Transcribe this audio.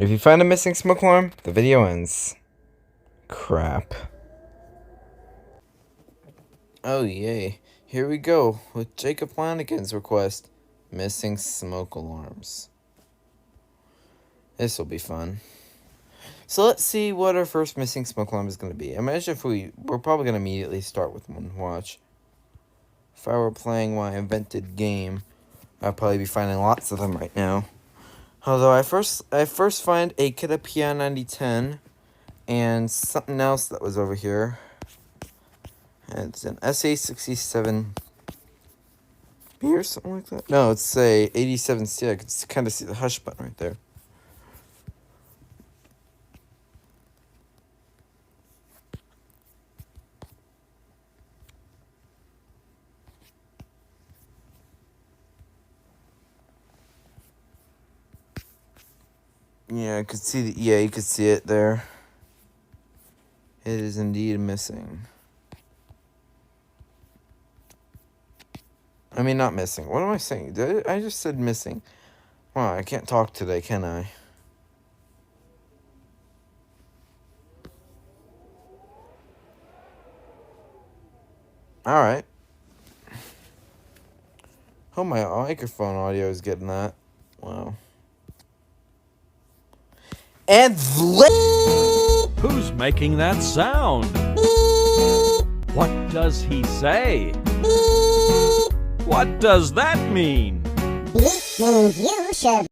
If you find a missing smoke alarm, the video ends. Crap. Oh yay. Here we go with Jacob Flanagan's request. Missing smoke alarms. This will be fun. So let's see what our first missing smoke alarm is going to be. Imagine if we're probably going to immediately start with one. Watch. If I were playing my invented game, I'd probably be finding lots of them right now. Although I first find a Kitapia 9010 and something else that was over here. It's an SA67B or something like that. No, it's a 87C. I can kind of see the hush button right there. Yeah, I could see you could see it there. It is indeed missing. I mean, not missing. What am I saying? I just said missing. Wow, I can't talk today, can I? Alright. Oh, my microphone audio is getting that. Wow. And who's making that sound? What does he say? What does that mean? It means you should